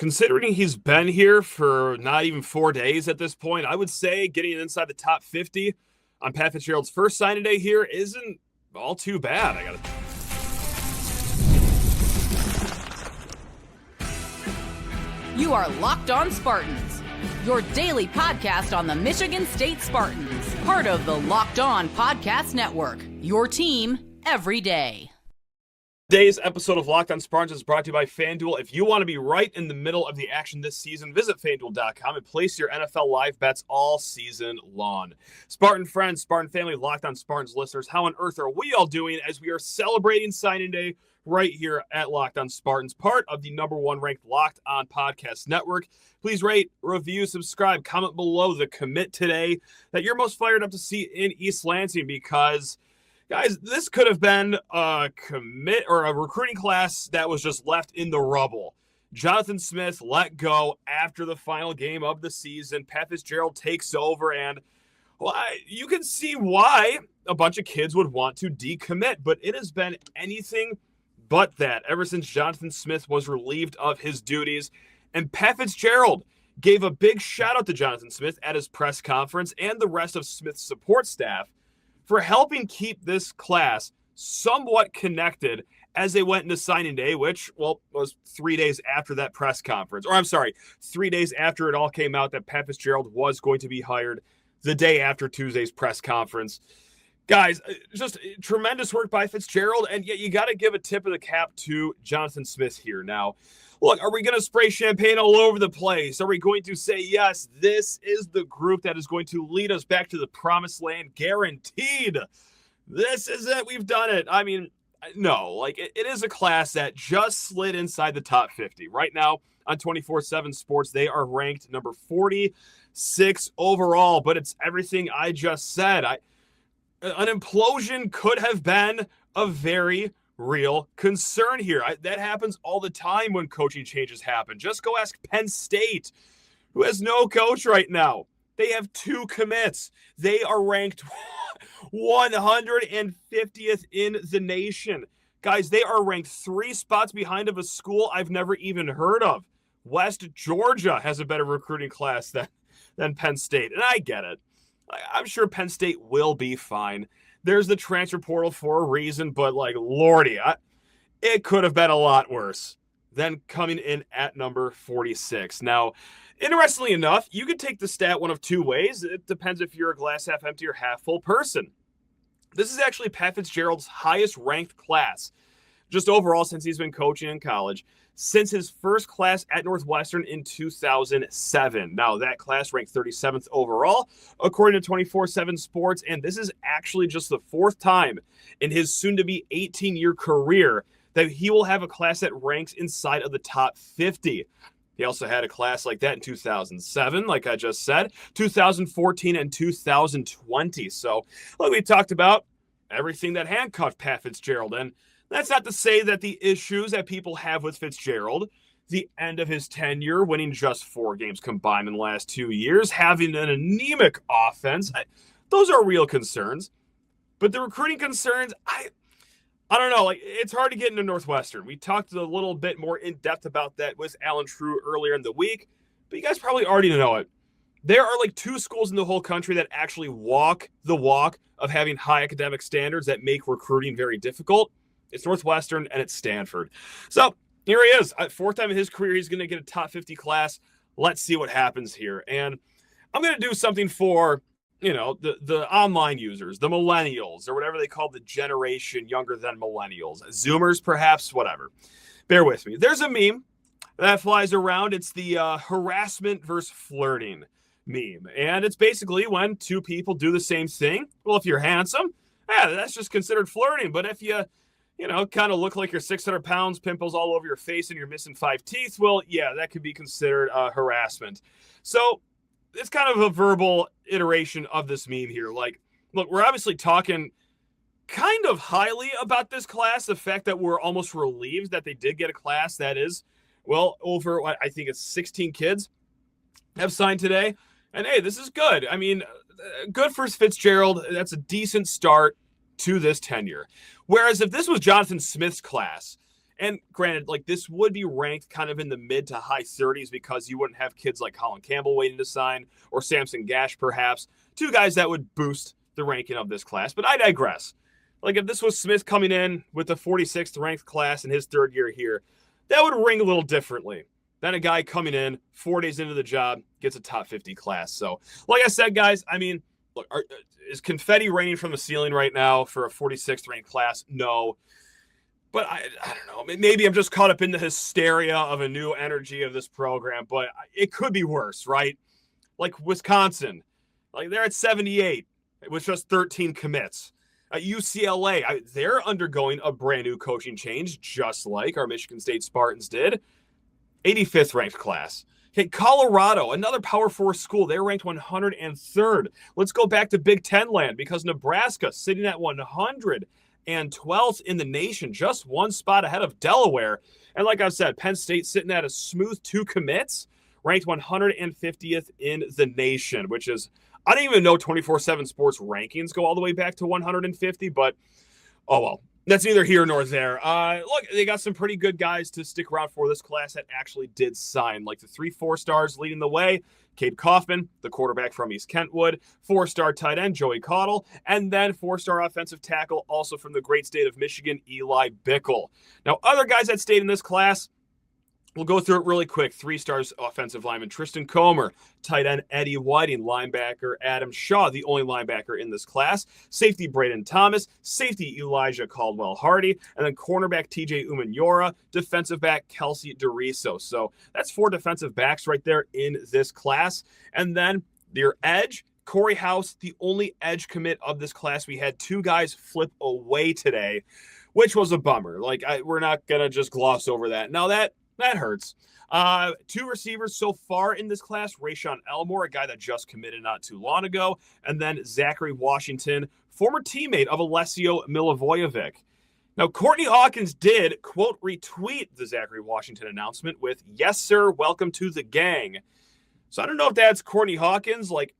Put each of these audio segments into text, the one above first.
Considering he's been here for not even 4 days at this point, I would say getting inside the top 50 on Pat Fitzgerald's first signing day here isn't all too bad. You are Locked On Spartans, your daily podcast on the Michigan State Spartans, part of the Locked On Podcast Network, your team every day. Today's episode of Locked On Spartans is brought to you by FanDuel. If you want to be right in the middle of the action this season, visit FanDuel.com and place your NFL live bets all season long. Spartan friends, Spartan family, Locked On Spartans listeners, how on earth are we all doing as we are celebrating signing day right here at Locked On Spartans, part of the #1 ranked Locked On Podcast Network? Please rate, review, subscribe, comment below the commit today that you're most fired up to see in East Lansing, because guys, this could have been a commit or a recruiting class that was just left in the rubble. Jonathan Smith let go after the final game of the season. Pat Fitzgerald takes over, and you can see why a bunch of kids would want to decommit, but it has been anything but that ever since Jonathan Smith was relieved of his duties. And Pat Fitzgerald gave a big shout out to Jonathan Smith at his press conference and the rest of Smith's support staff for helping keep this class somewhat connected as they went into signing day, which, was 3 days after that press conference. Or 3 days after it all came out that Pat Fitzgerald was going to be hired, the day after Tuesday's press conference. Guys, just tremendous work by Fitzgerald, and yet you got to give a tip of the cap to Jonathan Smith here. Now, look, are we going to spray champagne all over the place? Are we going to say, yes, this is the group that is going to lead us back to the promised land, guaranteed? This is it. We've done it. I mean, no, it is a class that just slid inside the top 50. Right now on 24/7 Sports, they are ranked number 46 overall, but it's everything I just said. An implosion could have been a very real concern here. That happens all the time when coaching changes happen. Just go ask Penn State, who has no coach right now. They have 2 commits. They are ranked 150th in the nation. Guys, they are ranked 3 spots behind of a school I've never even heard of. West Georgia has a better recruiting class than Penn State, and I get it. I'm sure Penn State will be fine. There's the transfer portal for a reason, but lordy, it could have been a lot worse than coming in at number 46. Now, interestingly enough, you could take the stat one of 2 ways. It depends if you're a glass half empty or half full person. This is actually Pat Fitzgerald's highest ranked class, just overall since he's been coaching in college, since his first class at Northwestern in 2007. Now, that class ranked 37th overall, according to 24/7 Sports, and this is actually just the 4th time in his soon-to-be 18-year career that he will have a class that ranks inside of the top 50. He also had a class like that in 2007, like I just said, 2014, and 2020. So, like we talked about, everything that handcuffed Pat Fitzgerald, and that's not to say that the issues that people have with Fitzgerald, the end of his tenure, winning just 4 games combined in the last 2 years, having an anemic offense, those are real concerns. But the recruiting concerns, I don't know. It's hard to get into Northwestern. We talked a little bit more in depth about that with Alan True earlier in the week, but you guys probably already know it. There are 2 schools in the whole country that actually walk the walk of having high academic standards that make recruiting very difficult. It's Northwestern and it's Stanford. So here he is. 4th time in his career, he's going to get a top 50 class. Let's see what happens here. And I'm going to do something for, the online users, the millennials, or whatever they call the generation younger than millennials. Zoomers, perhaps, whatever. Bear with me. There's a meme that flies around. It's the harassment versus flirting meme. And it's basically when 2 people do the same thing. Well, if you're handsome, that's just considered flirting. But if you kind of look like you're 600 pounds, pimples all over your face, and you're missing 5 teeth, well, yeah, that could be considered harassment. So it's kind of a verbal iteration of this meme here. Look, we're obviously talking kind of highly about this class, the fact that we're almost relieved that they did get a class that is, over, I think it's 16 kids have signed today. And, hey, this is good. I mean, good for Fitzgerald. That's a decent start to this tenure. Whereas if this was Jonathan Smith's class And granted, like this would be ranked kind of in the mid to high 30s because you wouldn't have kids like Colin Campbell waiting to sign or Samson Gash, perhaps. Two guys that would boost the ranking of this class. But I digress. Like if this was Smith coming in with the 46th ranked class in his third year here, that would ring a little differently than a guy coming in 4 days into the job, gets a top 50 class. So like I said, guys, I mean, look, is confetti raining from the ceiling right now for a 46th ranked class? No. But I don't know. Maybe I'm just caught up in the hysteria of a new energy of this program, but it could be worse, right? Like Wisconsin, like they're at 78 with just 13 commits. UCLA, they're undergoing a brand new coaching change, just like our Michigan State Spartans did. 85th ranked class. Okay, Colorado, another Power 4 school. They're ranked 103rd. Let's go back to Big Ten land because Nebraska sitting at 112th in the nation, just one spot ahead of Delaware. And like I said, Penn State sitting at a smooth 2 commits, ranked 150th in the nation, which is, I didn't even know 24/7 Sports rankings go all the way back to 150, but oh well. That's neither here nor there. Look, they got some pretty good guys to stick around for this class that actually did sign, like the 3 4-stars leading the way. Kayd Coffman, the quarterback from East Kentwood, 4-star tight end Joey Caudill, and then 4-star offensive tackle, also from the great state of Michigan, Eli Bickel. Now, other guys that stayed in this class, we'll go through it really quick. 3-stars offensive lineman Tristan Comer, tight end Eddie Whiting, linebacker Adam Shaw, the only linebacker in this class, safety Braden Thomas, safety Elijah Caldwell-Hardy, and then cornerback TJ Umanora, defensive back Kelsey DeRiso. So that's 4 defensive backs right there in this class. And then your edge, Corey House, the only edge commit of this class. We had 2 guys flip away today, which was a bummer. Like, we're not going to just gloss over that. Now, that hurts. 2 receivers so far in this class, Rayshawn Elmore, a guy that just committed not too long ago, and then Zachary Washington, former teammate of Alessio Milivojevic. Now, Courtney Hawkins did, quote, retweet the Zachary Washington announcement with, "Yes, sir, welcome to the gang." So I don't know if that's Courtney Hawkins, like,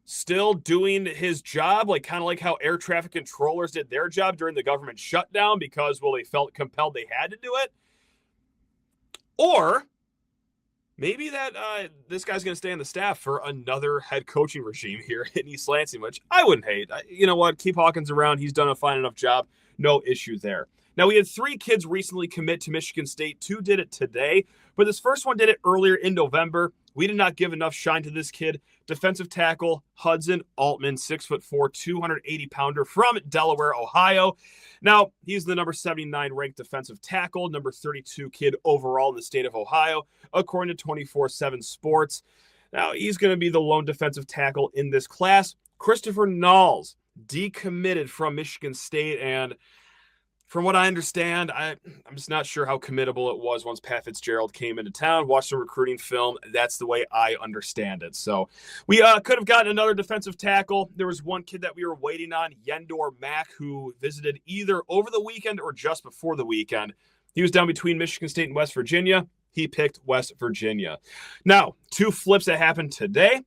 still doing his job, like kind of like how air traffic controllers did their job during the government shutdown because, well, they felt compelled they had to do it. Or maybe that this guy's going to stay on the staff for another head coaching regime here in East Lansing, which I wouldn't hate. You know what? Keep Hawkins around. He's done a fine enough job. No issue there. Now, we had 3 kids recently commit to Michigan State. 2 did it today, but this first one did it earlier in November. We did not give enough shine to this kid. Defensive tackle Hudson Altman, 6'4", 280-pounder from Delaware, Ohio. Now, he's the number 79 ranked defensive tackle, number 32 kid overall in the state of Ohio, according to 24/7 Sports. Now, he's going to be the lone defensive tackle in this class. Christopher Knowles, decommitted from Michigan State, and from what I understand, I'm just not sure how committable it was once Pat Fitzgerald came into town, watched some recruiting film. That's the way I understand it. So we could have gotten another defensive tackle. There was one kid that we were waiting on, Yendor Mack, who visited either over the weekend or just before the weekend. He was down between Michigan State and West Virginia. He picked West Virginia. Now, 2 flips that happened today.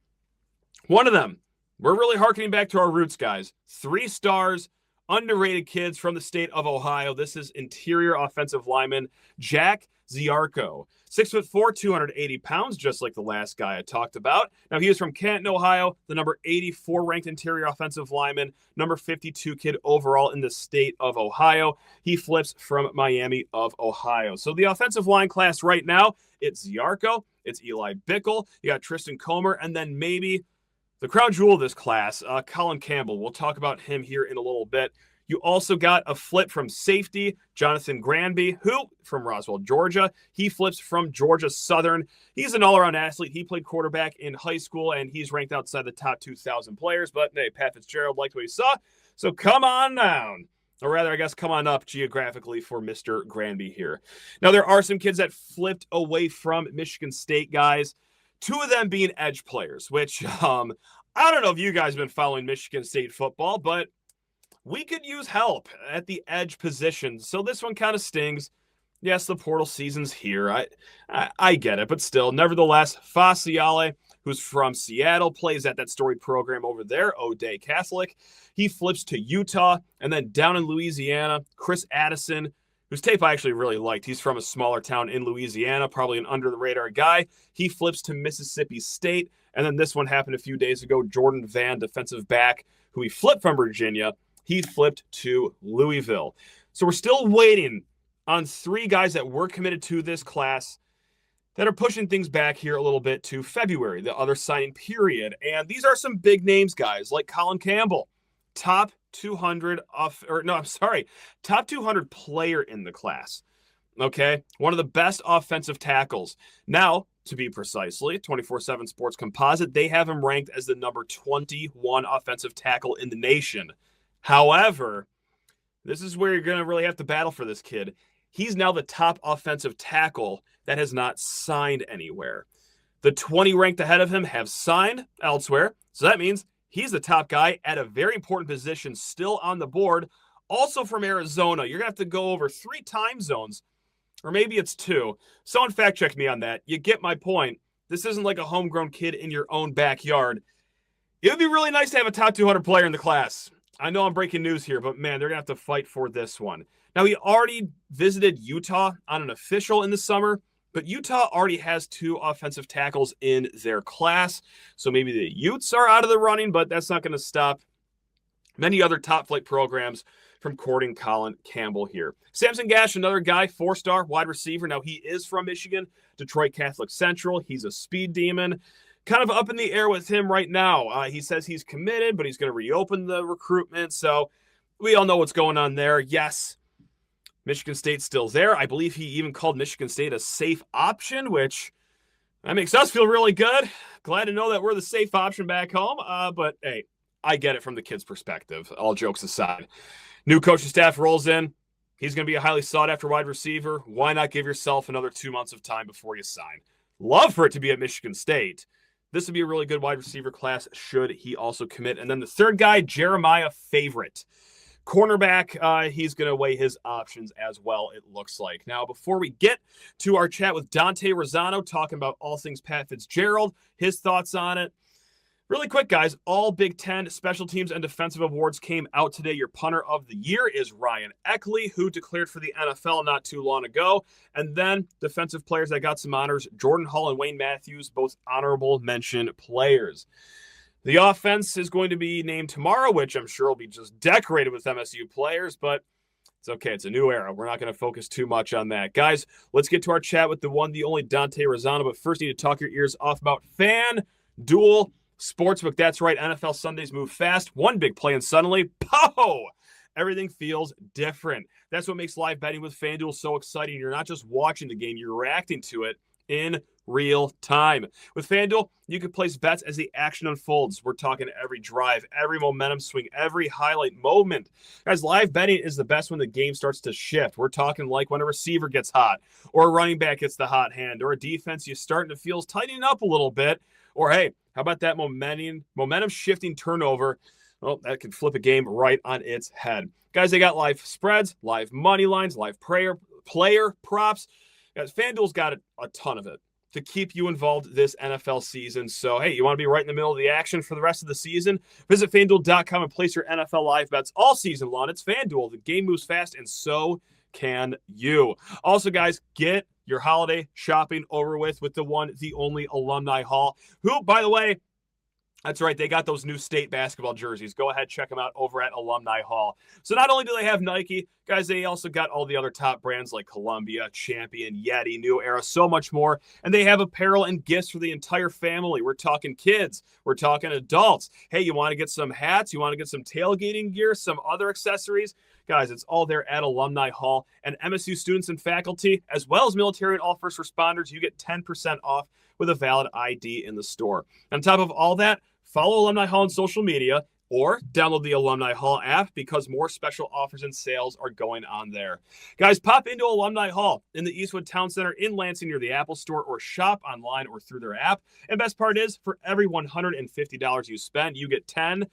One of them, we're really harkening back to our roots, guys. 3 stars. Underrated kids from the state of Ohio. This is interior offensive lineman Jack Ziarko. 6'4", 280 pounds, just like the last guy I talked about. Now, he is from Canton, Ohio, the number 84 ranked interior offensive lineman, number 52 kid overall in the state of Ohio. He flips from Miami of Ohio. So the offensive line class right now, it's Ziarko, it's Eli Bickel, you got Tristan Comer, and then maybe the crown jewel of this class, Colin Campbell. We'll talk about him here in a little bit. You also got a flip from safety, Jonathan Granby, who, from Roswell, Georgia, he flips from Georgia Southern. He's an all-around athlete. He played quarterback in high school, and he's ranked outside the top 2,000 players. But, hey, Pat Fitzgerald liked what he saw, so come on down. Or rather, I guess, come on up geographically for Mr. Granby here. Now, there are some kids that flipped away from Michigan State, guys. 2 of them being edge players, which I don't know if you guys have been following Michigan State football, but we could use help at the edge position. So this one kind of stings. Yes, the portal season's here. I get it, but still, nevertheless, Fasiale, who's from Seattle, plays at that storied program over there, O'Day Catholic. He flips to Utah, and then down in Louisiana, Chris Addison, whose tape I actually really liked. He's from a smaller town in Louisiana, probably an under-the-radar guy. He flips to Mississippi State, and then this one happened a few days ago. Jordan Van, defensive back, who he flipped from Virginia, he flipped to Louisville. So we're still waiting on 3 guys that were committed to this class that are pushing things back here a little bit to February, the other signing period. And these are some big names, guys, like Colin Campbell, top 200 player in the class. Okay, one of the best offensive tackles. Now, to be precisely, 24/7 Sports Composite, they have him ranked as the number 21 offensive tackle in the nation. However, this is where you're going to really have to battle for this kid. He's now the top offensive tackle that has not signed anywhere. The 20 ranked ahead of him have signed elsewhere, so that means he's the top guy at a very important position still on the board, also from Arizona. You're going to have to go over 3 time zones, or maybe it's 2. Someone fact-checked me on that. You get my point. This isn't like a homegrown kid in your own backyard. It would be really nice to have a top 200 player in the class. I know I'm breaking news here, but man, they're going to have to fight for this one. Now, he already visited Utah on an official in the summer, but Utah already has 2 offensive tackles in their class. So maybe the Utes are out of the running, but that's not going to stop many other top flight programs from courting Colin Campbell here. Samson Gash, another guy, 4-star wide receiver. Now, he is from Michigan, Detroit Catholic Central. He's a speed demon. Kind of up in the air with him right now. He says he's committed, but he's going to reopen the recruitment. So we all know what's going on there. Yes, Michigan State's still there. I believe he even called Michigan State a safe option, which that makes us feel really good. Glad to know that we're the safe option back home. But hey, I get it from the kid's perspective, all jokes aside. New coaching staff rolls in. He's going to be a highly sought-after wide receiver. Why not give yourself another 2 months of time before you sign? Love for it to be at Michigan State. This would be a really good wide receiver class should he also commit. And then the third guy, Jeremiah Favorite. Cornerback, he's going to weigh his options as well, it looks like. Now, before we get to our chat with Dante Razzano, talking about all things Pat Fitzgerald, his thoughts on it. Really quick, guys, all Big Ten special teams and defensive awards came out today. Your punter of the year is Ryan Eckley, who declared for the NFL not too long ago. And then defensive players that got some honors, Jordan Hall and Wayne Matthews, both honorable mention players. The offense is going to be named tomorrow, which I'm sure will be just decorated with MSU players, but it's okay. It's a new era. We're not going to focus too much on that. Guys, let's get to our chat with the one, the only Dante Rosano. But first, you need to talk your ears off about FanDuel Sportsbook. That's right. NFL Sundays move fast. One big play and suddenly, pow! Everything feels different. That's what makes live betting with FanDuel so exciting. You're not just watching the game, you're reacting to it in real time. With FanDuel, you can place bets as the action unfolds. We're talking every drive, every momentum swing, every highlight moment. Guys, live betting is the best when the game starts to shift. We're talking like when a receiver gets hot, or a running back gets the hot hand, or a defense you're starting to feel is tightening up a little bit. Or hey, how about that momentum shifting turnover? Well, that can flip a game right on its head. Guys, they got live spreads, live money lines, live player props. Guys, FanDuel's got a ton of it to keep you involved this NFL season. So, hey, you want to be right in the middle of the action for the rest of the season? Visit FanDuel.com and place your NFL live bets all season long. It's FanDuel. The game moves fast, and so can you. Also, guys, get your holiday shopping over with the one, the only Alumni Hall, who, by the way, that's right, they got those new state basketball jerseys. Go ahead, check them out over at Alumni Hall. So not only do they have Nike, guys, they also got all the other top brands like Columbia, Champion, Yeti, New Era, so much more. And they have apparel and gifts for the entire family. We're talking kids. We're talking adults. Hey, you want to get some hats? You want to get some tailgating gear? Some other accessories? Guys, it's all there at Alumni Hall. And MSU students and faculty, as well as military and all first responders, you get 10% off with a valid ID in the store. On top of all that, follow Alumni Hall on social media or download the Alumni Hall app because more special offers and sales are going on there. Guys, pop into Alumni Hall in the Eastwood Town Center in Lansing near the Apple Store, or shop online or through their app. And best part is, for every $150 you spend, you get $10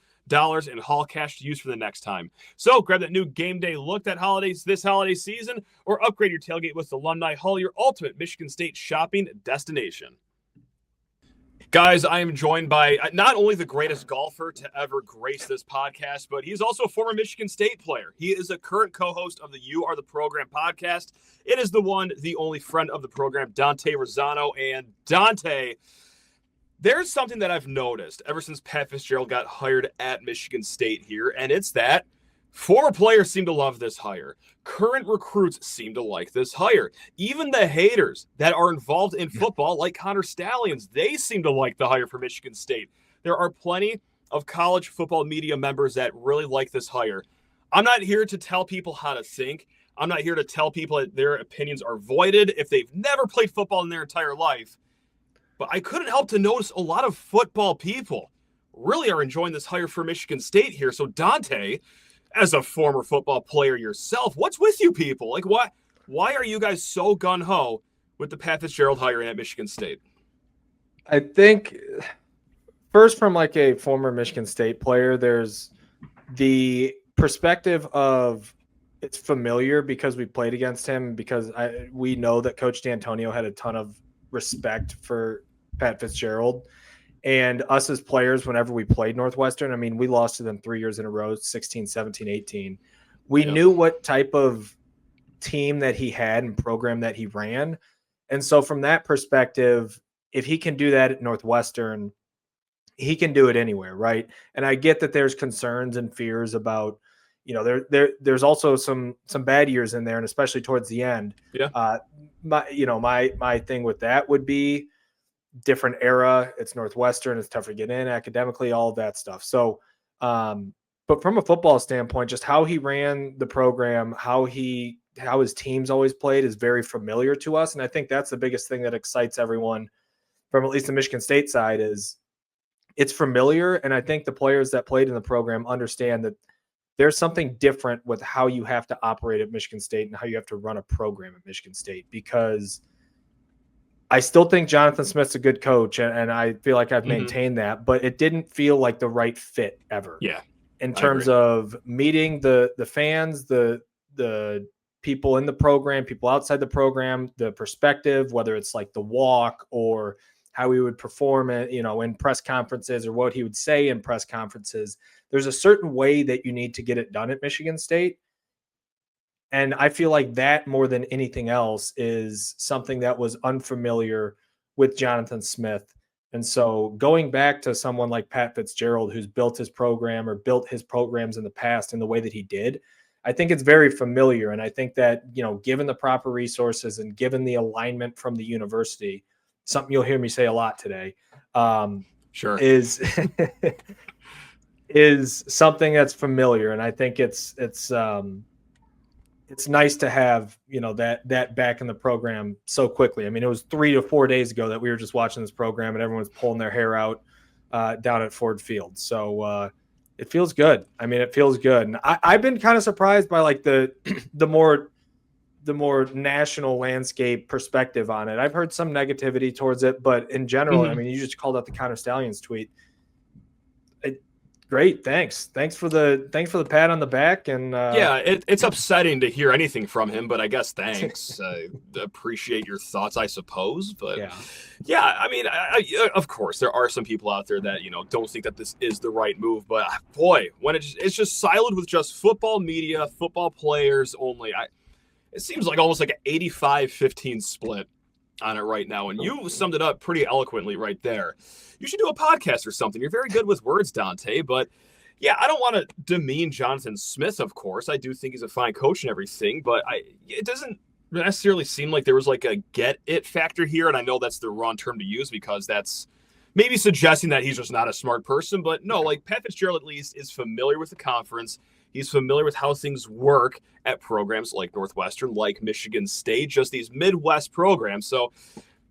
in Hall cash to use for the next time. So grab that new game day look this holiday season, or upgrade your tailgate with Alumni Hall, your ultimate Michigan State shopping destination. Guys, I am joined by not only the greatest golfer to ever grace this podcast, but he's also a former Michigan State player. He is a current co-host of the You Are the Program podcast. It is the one, the only friend of the program, Dante Razzano. And Dante, there's something that I've noticed ever since Pat Fitzgerald got hired at Michigan State here, and it's that former players seem to love this hire. Current recruits seem to like this hire. Even the haters that are involved in football, like Connor Stallions, they seem to like the hire for Michigan State. There are plenty of college football media members that really like this hire. I'm not here to tell people how to think. I'm not here to tell people that their opinions are voided if they've never played football in their entire life. But I couldn't help to notice a lot of football people really are enjoying this hire for Michigan State here. So Dante, as a former football player yourself, what's with you people? Like, why are you guys so gung-ho with the Pat Fitzgerald hiring at Michigan State? I think first, from like a former Michigan State player, there's the perspective of it's familiar because we played against him, because we know that Coach D'Antonio had a ton of respect for Pat Fitzgerald. And us as players, whenever we played Northwestern, I mean, we lost to them 3 years in a row, 16, 17, 18. We knew what type of team that he had and program that he ran. And so from that perspective, if he can do that at Northwestern, he can do it anywhere, right? And I get that there's concerns and fears about, you know, there's also some bad years in there, and especially towards the end. Yeah. My thing with that would be different era. It's Northwestern. It's tough to get in academically, all of that stuff. So, but from a football standpoint, just how he ran the program, how his teams always played is very familiar to us. And I think that's the biggest thing that excites everyone from at least the Michigan State side is it's familiar. And I think the players that played in the program understand that there's something different with how you have to operate at Michigan State and how you have to run a program at Michigan State, because I still think Jonathan Smith's a good coach, and I feel like I've maintained that, but it didn't feel like the right fit ever. Yeah. In terms of meeting the fans, the people in the program, people outside the program, the perspective, whether it's like the walk or how he would perform it, in press conferences or what he would say in press conferences. There's a certain way that you need to get it done at Michigan State. And I feel like that more than anything else is something that was unfamiliar with Jonathan Smith. And so going back to someone like Pat Fitzgerald, who's built his program or built his programs in the past in the way that he did, I think it's very familiar. And I think that, given the proper resources and given the alignment from the university, something you'll hear me say a lot today, sure, is something that's familiar. And I think it's nice to have, that back in the program so quickly. I mean, it was 3 to 4 days ago that we were just watching this program and everyone's pulling their hair out down at Ford Field. So it feels good. I mean, it feels good. And I've been kind of surprised by like the more national landscape perspective on it. I've heard some negativity towards it, but in general, I mean, you just called out the Connor Stallions tweet. Great. Thanks for the pat on the back. And it's upsetting to hear anything from him, but I guess thanks. I appreciate your thoughts, I suppose. But I mean, of course, there are some people out there that, don't think that this is the right move. But boy, when it's just siloed with just football media, football players only, it seems like almost like an 85-15 split on it right now. And you summed it up pretty eloquently right there. You should do a podcast or something. You're very good with words, Dante. But yeah, I don't want to demean Jonathan Smith, of course. I do think he's a fine coach and everything, but it doesn't necessarily seem like there was like a get it factor here. And I know that's the wrong term to use because that's maybe suggesting that he's just not a smart person. But no, like Pat Fitzgerald at least is familiar with the conference. He's familiar with how things work at programs like Northwestern, like Michigan State, just these Midwest programs. So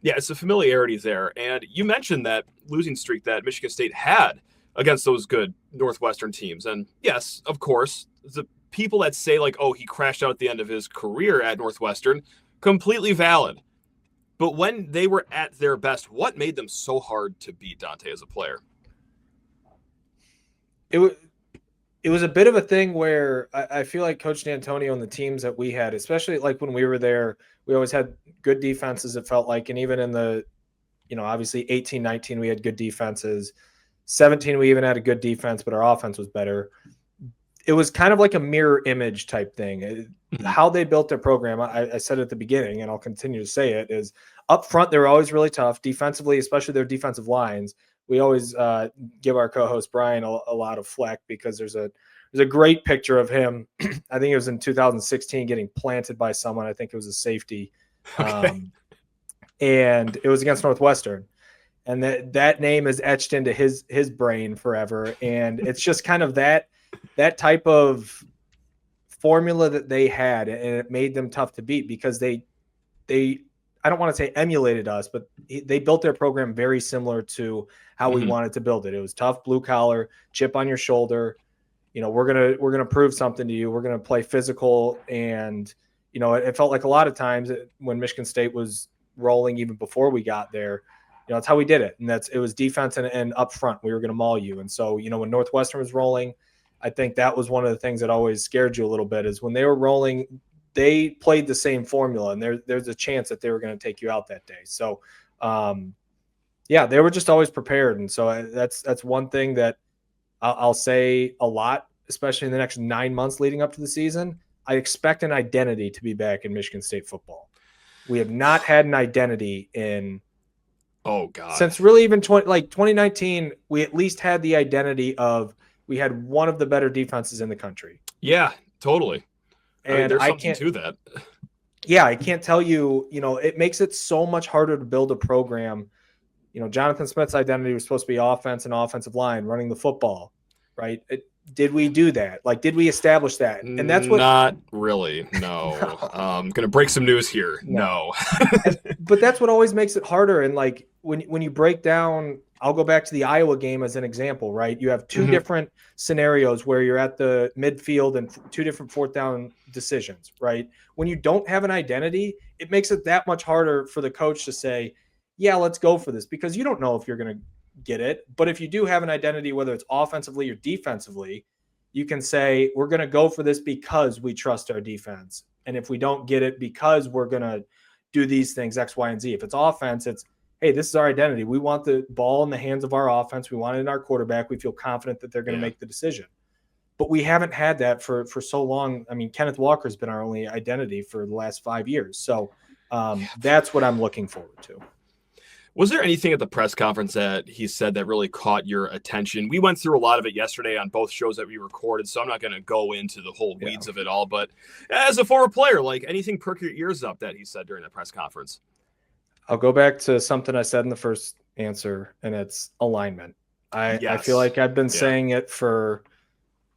yeah, it's a familiarity there. And you mentioned that losing streak that Michigan State had against those good Northwestern teams. And yes, of course, the people that say like, oh, he crashed out at the end of his career at Northwestern, completely valid. But when they were at their best, what made them so hard to beat, Dante, as a player? It was a bit of a thing where I feel like Coach D'Antonio and the teams that we had, especially like when we were there, we always had good defenses, it felt like. And even in the obviously 18, 19, we had good defenses. 17, we even had a good defense, but our offense was better. It was kind of like a mirror image type thing. How they built their program, I said at the beginning, and I'll continue to say it, is up front, they were always really tough. Defensively, especially their defensive lines, we always give our co-host Brian a lot of flack because there's a great picture of him. I think it was in 2016 getting planted by someone. I think it was a safety. Okay. And it was against Northwestern. And that name is etched into his brain forever. And it's just kind of that type of formula that they had, and it made them tough to beat because they I don't want to say emulated us, but they built their program very similar to how we wanted to build it. It was tough, blue collar, chip on your shoulder. We're gonna prove something to you. We're gonna play physical, and it felt like a lot of times when Michigan State was rolling even before we got there, that's how we did it. And it was defense and up front. We were going to maul you. And so, when Northwestern was rolling, I think that was one of the things that always scared you a little bit is when they were rolling, they played the same formula, and there's a chance that they were going to take you out that day. So, they were just always prepared. And so that's one thing that I'll say a lot, especially in the next 9 months leading up to the season. I expect an identity to be back in Michigan State football. We have not had an identity since really even 2019. We at least had the identity of we had one of the better defenses in the country. Yeah, totally. And there's something to that. Yeah, I can't tell you. It makes it so much harder to build a program. Jonathan Smith's identity was supposed to be offense and offensive line, running the football, right? Did we do that? Did we establish that? And that's what. Not really. No. I'm gonna break some news here. No. But that's what always makes it harder. And when you break down, I'll go back to the Iowa game as an example, right? You have two different scenarios where you're at the midfield and two different fourth down decisions, right? When you don't have an identity, it makes it that much harder for the coach to say, yeah, let's go for this, because you don't know if you're going to get it. But if you do have an identity, whether it's offensively or defensively, you can say, we're going to go for this because we trust our defense. And if we don't get it because we're going to do these things, X, Y, and Z. If it's offense, it's, hey, this is our identity. We want the ball in the hands of our offense. We want it in our quarterback. We feel confident that they're going to make the decision. But we haven't had that for so long. I mean, Kenneth Walker's been our only identity for the last 5 years. So that's what I'm looking forward to. Was there anything at the press conference that he said that really caught your attention? We went through a lot of it yesterday on both shows that we recorded, so I'm not going to go into the whole weeds of it all. But as a former player, anything perk your ears up that he said during the press conference? I'll go back to something I said in the first answer, and it's alignment. I feel like I've been saying it for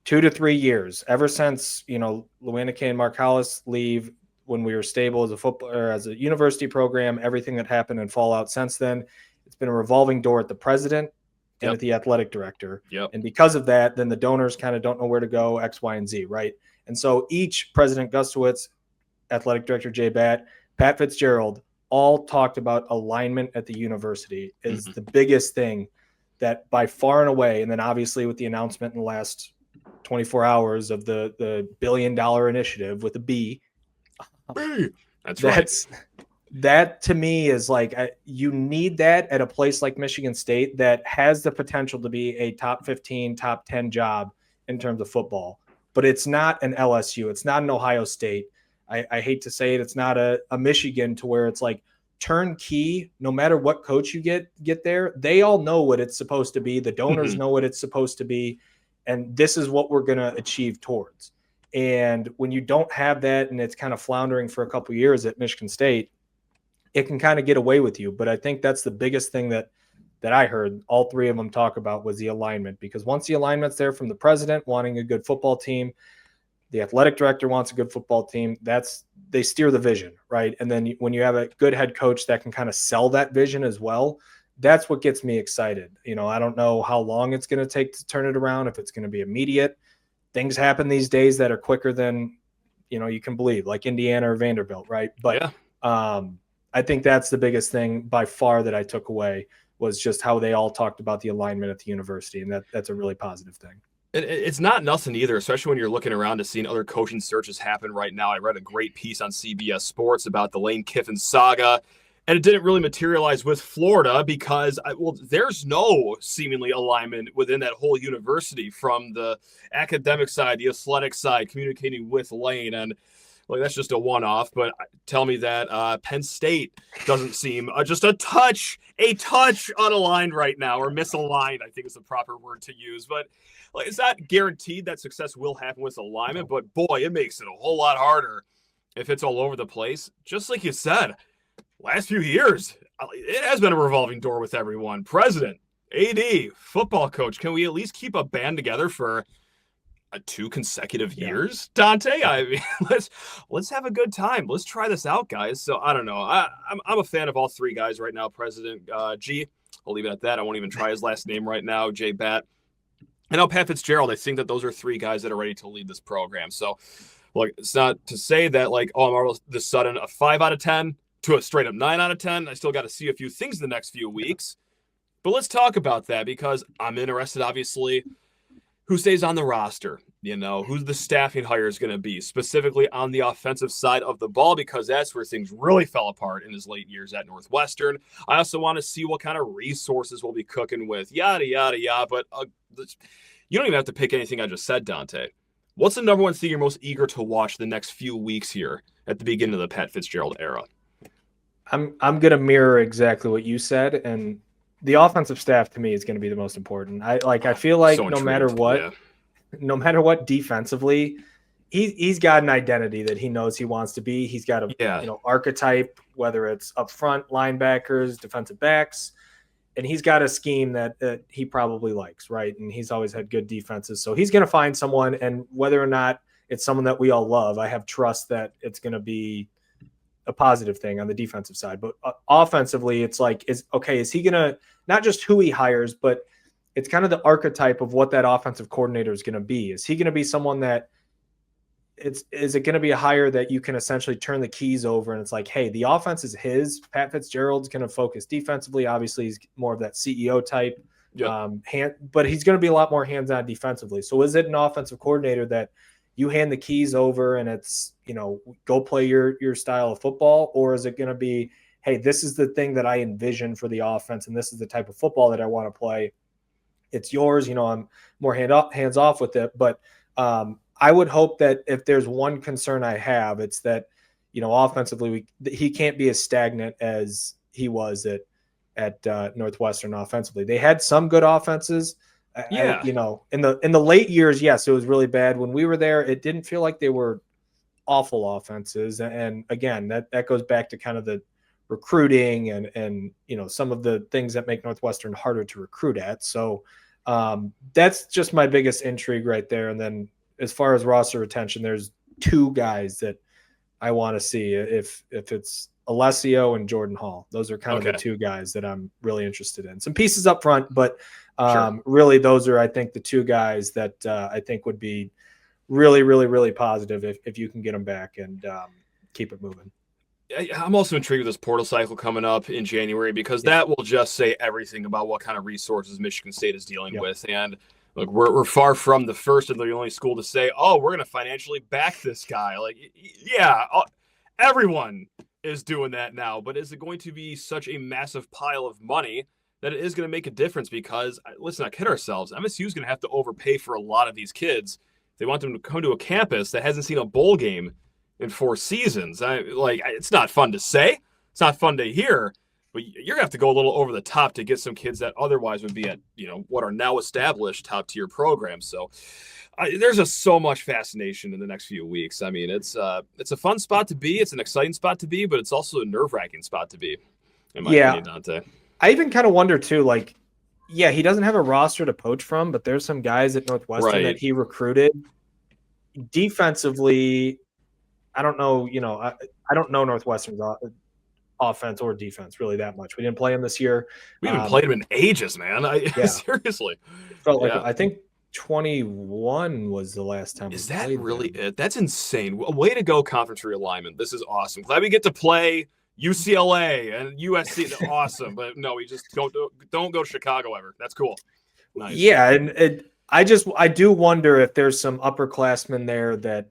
2 to 3 years, ever since, Luanna Kay and Mark Hollis leave, when we were stable as a football or as a university program, everything that happened in fallout since then, it's been a revolving door at the president and at the athletic director. And because of that, then the donors kind of don't know where to go, X, Y, and Z, right? And so each President Gustowitz, athletic director Jay Batt, Pat Fitzgerald, all talked about alignment at the university is the biggest thing that by far and away. And then obviously with the announcement in the last 24 hours of the $1 billion initiative with a B, That's right. That to me is you need that at a place like Michigan State that has the potential to be a top 15, top 10 job in terms of football. But it's not an LSU. It's not an Ohio State. I hate to say it. It's not a Michigan to where it's turnkey. No matter what coach you get there, they all know what it's supposed to be. The donors know what it's supposed to be. And this is what we're going to achieve towards. And when you don't have that and it's kind of floundering for a couple of years at Michigan State, it can kind of get away with you. But I think that's the biggest thing that I heard all three of them talk about was the alignment, because once the alignment's there from the president wanting a good football team, the athletic director wants a good football team, they steer the vision, right? And then when you have a good head coach that can kind of sell that vision as well, that's what gets me excited. I don't know how long it's going to take to turn it around, if it's going to be immediate. Things happen these days that are quicker than, you can believe, like Indiana or Vanderbilt, right? But I think that's the biggest thing by far that I took away was just how they all talked about the alignment at the university. And that's a really positive thing. It's not nothing either, especially when you're looking around to seeing other coaching searches happen right now. I read a great piece on CBS Sports about the Lane Kiffin saga. And it didn't really materialize with Florida because, there's no seemingly alignment within that whole university from the academic side, the athletic side, communicating with Lane. And that's just a one-off. But tell me that Penn State doesn't seem just a touch unaligned right now, or misaligned, I think is the proper word to use. But it's not guaranteed that success will happen with alignment. But boy, it makes it a whole lot harder if it's all over the place. Just like you said, last few years, it has been a revolving door with everyone. President, AD, football coach. Can we at least keep a band together for 2 consecutive years, Dante? I mean, let's have a good time. Let's try this out, guys. So I don't know. I'm a fan of all 3 guys right now. President G, I'll leave it at that. I won't even try his last name right now. J Bat. And now Pat Fitzgerald. I think that those are 3 guys that are ready to lead this program. So it's not to say that I'm all of a sudden a 5 out of 10 to a straight up 9 out of 10. I still got to see a few things in the next few weeks. But let's talk about that, because I'm interested, obviously, who stays on the roster, who the staffing hire is going to be, specifically on the offensive side of the ball, because that's where things really fell apart in his late years at Northwestern. I also want to see what kind of resources we'll be cooking with, yada, yada, yada. But you don't even have to pick anything I just said, Dante. What's the number one thing you're most eager to watch the next few weeks here at the beginning of the Pat Fitzgerald era? I'm going to mirror exactly what you said, and the offensive staff to me is going to be the most important. I feel like no matter what defensively, he's got an identity that he knows he wants to be. He's got a archetype, whether it's up front, linebackers, defensive backs, and he's got a scheme that he probably likes, right? And he's always had good defenses. So he's going to find someone, and whether or not it's someone that we all love, I have trust that it's going to be a positive thing on the defensive side. But offensively, it's is he going to, not just who he hires, but it's kind of the archetype of what that offensive coordinator is going to be. Is he going to be someone that is it going to be a hire that you can essentially turn the keys over and it's hey, the offense is his. Pat Fitzgerald's going to focus defensively. Obviously, he's more of that CEO type, but he's going to be a lot more hands-on defensively. So is it an offensive coordinator that you hand the keys over and it's, go play your style of football? Or is it going to be, hey, this is the thing that I envision for the offense, and this is the type of football that I want to play. It's yours. I'm more hands off with it. But I would hope that if there's one concern I have, it's that, offensively, he can't be as stagnant as he was at Northwestern offensively. They had some good offenses. Yeah. In the late years, yes, it was really bad. When we were there, it didn't feel like they were awful offenses. And again, that goes back to kind of the recruiting and some of the things that make Northwestern harder to recruit at. So that's just my biggest intrigue right there. And then as far as roster retention, there's 2 guys that I want to see if it's Alessio and Jordan Hall. Those are kind of the 2 guys that I'm really interested in. Some pieces up front, but really those are, I think, the 2 guys that I think would be really, really, really positive if you can get them back and keep it moving. I'm also intrigued with this portal cycle coming up in January, because that will just say everything about what kind of resources Michigan State is dealing with. And look, we're far from the first and the only school to say, oh, we're going to financially back this guy. Everyone is doing that now, but is it going to be such a massive pile of money that it is going to make a difference? Because let's not kid ourselves, MSU is going to have to overpay for a lot of these kids. They want them to come to a campus that hasn't seen a bowl game in 4 seasons. It's not fun to say. It's not fun to hear, but you're going to have to go a little over the top to get some kids that otherwise would be at, what are now established top tier programs. So there's just so much fascination in the next few weeks. I mean, it's a fun spot to be. It's an exciting spot to be, but it's also a nerve-wracking spot to be, in my opinion, Dante. I even kind of wonder too, he doesn't have a roster to poach from, but there's some guys at Northwestern that he recruited. Defensively, I don't know, I don't know Northwestern's offense or defense really that much. We didn't play him this year. We haven't played him in ages, man. Seriously. It felt like I think 21 was the last time. Is that really it? That's insane. Way to go, conference realignment. This is awesome. Glad we get to play UCLA and USC. Awesome. But no, we just don't go to Chicago ever. That's cool. Nice. Yeah, and I do wonder if there's some upperclassmen there that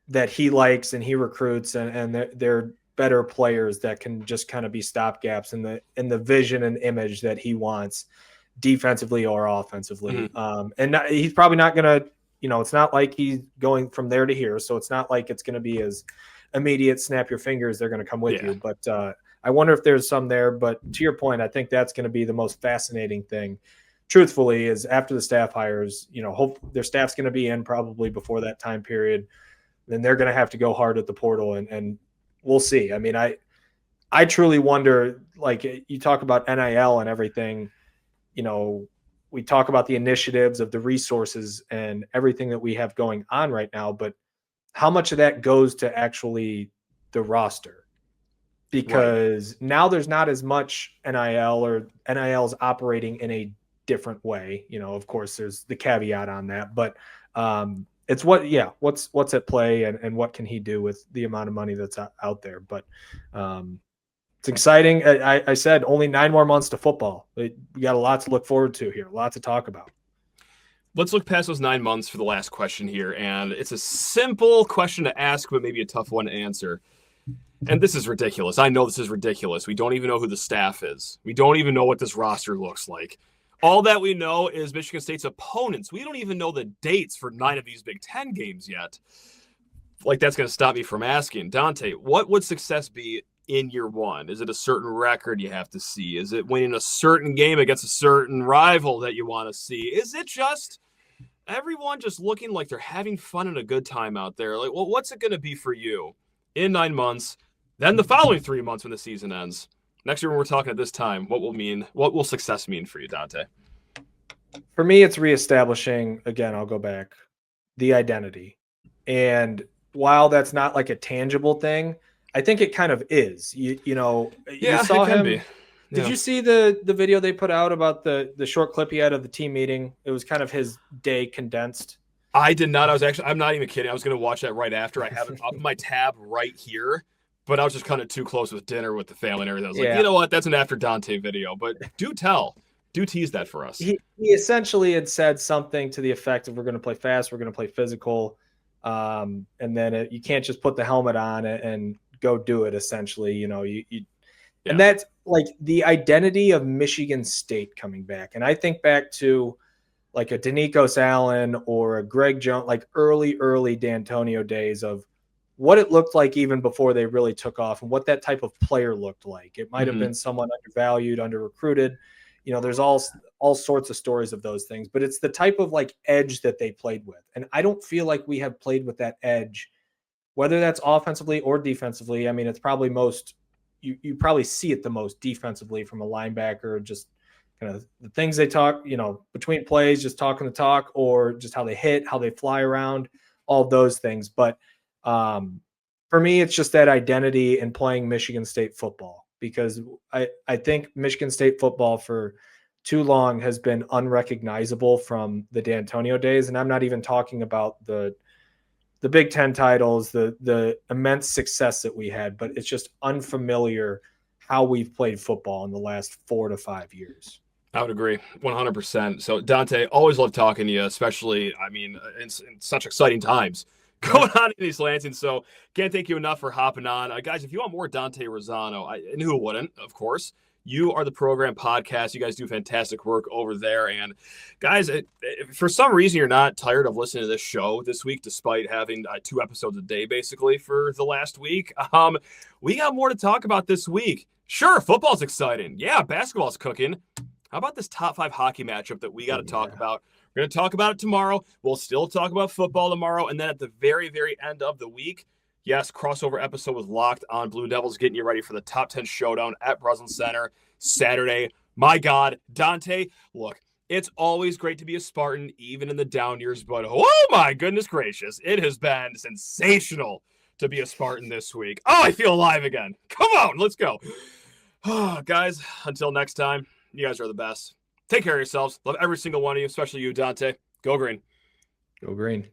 that he likes and he recruits, and they're better players that can just kind of be stopgaps in the vision and image that he wants defensively or offensively. And he's probably not going to, it's not like he's going from there to here. So it's not like it's going to be as immediate snap your fingers. They're going to come with you. But I wonder if there's some there. But to your point, I think that's going to be the most fascinating thing, truthfully, is after the staff hires, hope their staff's going to be in probably before that time period. Then they're going to have to go hard at the portal, and we'll see. I mean, I truly wonder, like you talk about NIL and everything, we talk about the initiatives of the resources and everything that we have going on right now, but how much of that goes to actually the roster? Because now there's not as much NIL, or NIL is operating in a different way. Of course there's the caveat on that, but it's what's at play and what can he do with the amount of money that's out there. But it's exciting. I said only 9 more months to football. We got a lot to look forward to here, a lot to talk about. Let's look past those 9 months for the last question here. And it's a simple question to ask, but maybe a tough one to answer. And this is ridiculous. I know this is ridiculous. We don't even know who the staff is. We don't even know what this roster looks like. All that we know is Michigan State's opponents. We don't even know the dates for 9 of these Big Ten games yet. Like, that's going to stop me from asking. Dante, what would success be in year 1? Is it a certain record you have to see? Is it winning a certain game against a certain rival that you want to see? Is it just everyone just looking like they're having fun and a good time out there? Like, well, what's it going to be for you in 9 months? Then the following 3 months when the season ends. Next year when we're talking at this time, what will success mean for you, Dante? For me, it's reestablishing, again, I'll go back, the identity. And while that's not like a tangible thing, I think it kind of is. You saw him. Did you see the video they put out about the short clip he had of the team meeting? It was kind of his day condensed. I did not. I'm not even kidding. I was going to watch that right after. I have it up in my tab right here. But I was just kind of too close with dinner with the family and everything. I was like, you know what? That's an after Dante video. But do tease that for us. He essentially had said something to the effect of, we're going to play fast, we're going to play physical. And then you can't just put the helmet on and go do it, essentially. And that's like the identity of Michigan State coming back. And I think back to like a Danicos Allen or a Greg Jones, like early D'Antonio days of what it looked like even before they really took off and what that type of player looked like. It might have been someone undervalued, under-recruited. There's all sorts of stories of those things, but it's the type of like edge that they played with. And I don't feel like we have played with that edge, whether that's offensively or defensively. I mean, it's probably you probably see it the most defensively from a linebacker, just kind of the things they talk, between plays, just talking the talk, or just how they hit, how they fly around, all those things. But for me, it's just that identity in playing Michigan State football, because I think Michigan State football for too long has been unrecognizable from the D'Antonio days. And I'm not even talking about the Big Ten titles, the immense success that we had, but it's just unfamiliar how we've played football in the last 4 to 5 years. I would agree 100%. So Dante, always love talking to you, especially, in such exciting times going on in East Lansing. So can't thank you enough for hopping on. Guys, if you want more Dante Rosano, and who wouldn't, of course, you are the program podcast. You guys do fantastic work over there. And guys, if for some reason you're not tired of listening to this show this week, despite having 2 episodes a day basically for the last week, we got more to talk about this week. Sure, football's exciting. Yeah, basketball's cooking. How about this top 5 hockey matchup that we got to talk about? We're going to talk about it tomorrow. We'll still talk about football tomorrow. And then at the very, very end of the week, yes, crossover episode with Locked On Blue Devils, getting you ready for the top 10 showdown at Breslin Center Saturday. My God, Dante, look, it's always great to be a Spartan, even in the down years. But oh my goodness gracious, it has been sensational to be a Spartan this week. Oh, I feel alive again. Come on, let's go. Guys, until next time, you guys are the best. Take care of yourselves. Love every single one of you, especially you, Dante. Go green. Go green.